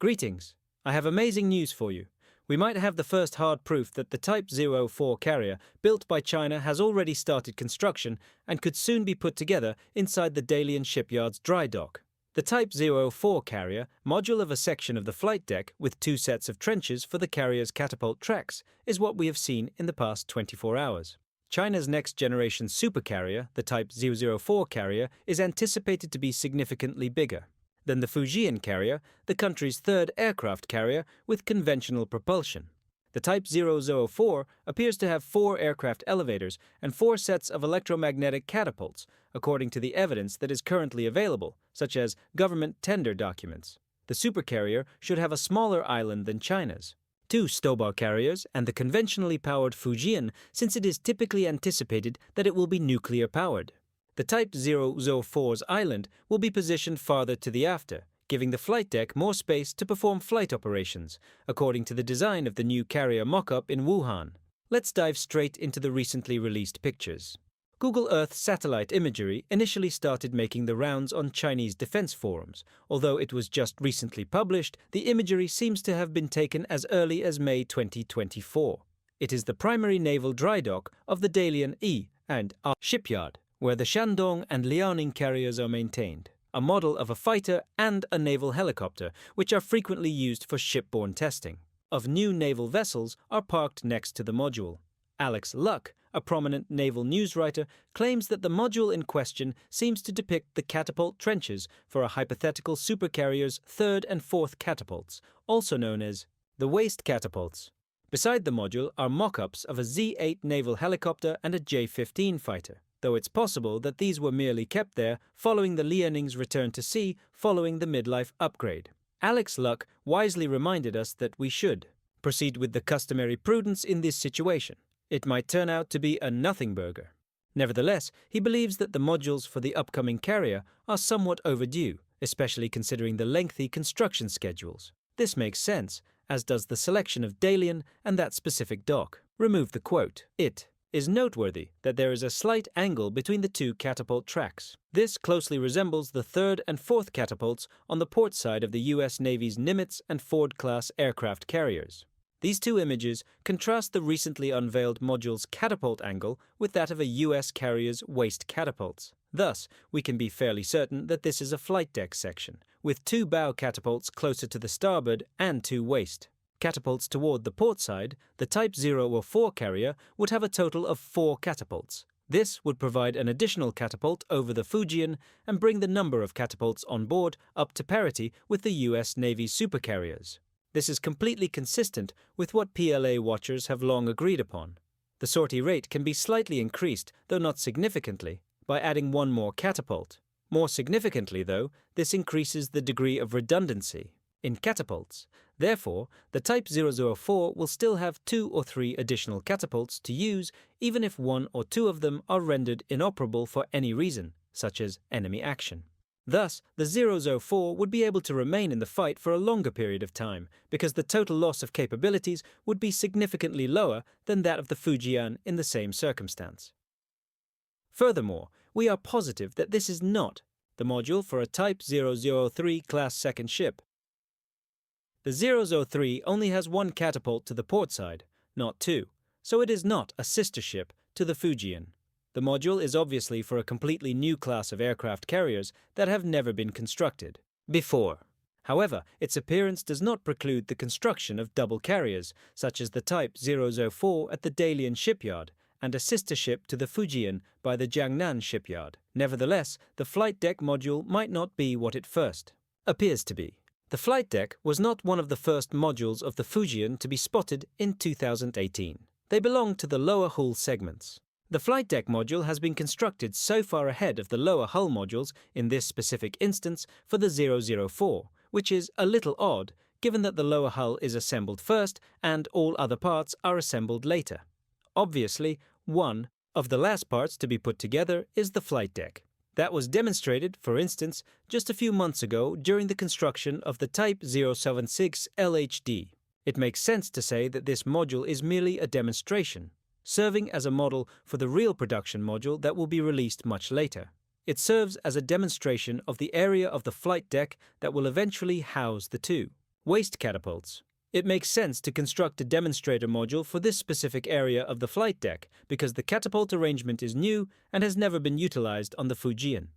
Greetings. I have amazing news for you. We might have the first hard proof that the Type 04 carrier built by China has already started construction and could soon be put together inside the Dalian Shipyard's dry dock. The Type 04 carrier, module of a section of the flight deck with 2 sets of trenches for the carrier's catapult tracks, is what we have seen in the past 24 hours. China's next-generation supercarrier, the Type 004 carrier, is anticipated to be significantly bigger than the Fujian carrier, the country's third aircraft carrier with conventional propulsion. The Type 004 appears to have 4 aircraft elevators and 4 sets of electromagnetic catapults, according to the evidence that is currently available, such as government tender documents. The supercarrier should have a smaller island than China's. 2 Stobar carriers and the conventionally powered Fujian, since it is typically anticipated that it will be nuclear-powered. The Type 004's island will be positioned farther to the after, giving the flight deck more space to perform flight operations, according to the design of the new carrier mock-up in Wuhan. Let's dive straight into the recently released pictures. Google Earth satellite imagery initially started making the rounds on Chinese defense forums. Although it was just recently published, the imagery seems to have been taken as early as May 2024. It is the primary naval dry dock of the Dalian and Shipyard, where the Shandong and Liaoning carriers are maintained, a model of a fighter and a naval helicopter, which are frequently used for shipborne testing of new naval vessels, are parked next to the module. Alex Luck, a prominent naval news writer, claims that the module in question seems to depict the catapult trenches for a hypothetical supercarrier's 3rd and 4th catapults, also known as the waist catapults. Beside the module are mock-ups of a Z-8 naval helicopter and a J-15 fighter, though it's possible that these were merely kept there following the Lianing's return to sea following the midlife upgrade. Alex Luck wisely reminded us that we should proceed with the customary prudence in this situation. It might turn out to be a nothing burger. Nevertheless, he believes that the modules for the upcoming carrier are somewhat overdue, especially considering the lengthy construction schedules. This makes sense, as does the selection of Dalian and that specific dock. Remove the quote. It is noteworthy that there is a slight angle between the 2 catapult tracks. This closely resembles the 3rd and 4th catapults on the port side of the U.S. Navy's Nimitz and Ford-class aircraft carriers. These 2 images contrast the recently unveiled module's catapult angle with that of a U.S. carrier's waist catapults. Thus, we can be fairly certain that this is a flight deck section, with 2 bow catapults closer to the starboard and 2 waist catapults toward the port side. The Type 04 carrier would have a total of 4 catapults. This would provide an additional catapult over the Fujian and bring the number of catapults on board up to parity with the U.S. Navy's supercarriers. This is completely consistent with what PLA watchers have long agreed upon. The sortie rate can be slightly increased, though not significantly, by adding 1 more catapult. More significantly, though, this increases the degree of redundancy in catapults. Therefore, the Type 004 will still have 2 or 3 additional catapults to use, even if 1 or 2 of them are rendered inoperable for any reason, such as enemy action. Thus, the 004 would be able to remain in the fight for a longer period of time, because the total loss of capabilities would be significantly lower than that of the Fujian in the same circumstance. Furthermore, we are positive that this is not the module for a Type 003 class second ship. The 003 only has 1 catapult to the port side, not 2, so it is not a sister ship to the Fujian. The module is obviously for a completely new class of aircraft carriers that have never been constructed before. However, its appearance does not preclude the construction of double carriers, such as the Type 004 at the Dalian Shipyard and a sister ship to the Fujian by the Jiangnan Shipyard. Nevertheless, the flight deck module might not be what it first appears to be. The flight deck was not one of the first modules of the Fujian to be spotted in 2018. They belong to the lower hull segments. The flight deck module has been constructed so far ahead of the lower hull modules in this specific instance for the 004, which is a little odd given that the lower hull is assembled first and all other parts are assembled later. Obviously, one of the last parts to be put together is the flight deck. That was demonstrated, for instance, just a few months ago during the construction of the Type 076 LHD. It makes sense to say that this module is merely a demonstration, serving as a model for the real production module that will be released much later. It serves as a demonstration of the area of the flight deck that will eventually house the 2 waste catapults. It makes sense to construct a demonstrator module for this specific area of the flight deck because the catapult arrangement is new and has never been utilized on the Fujian.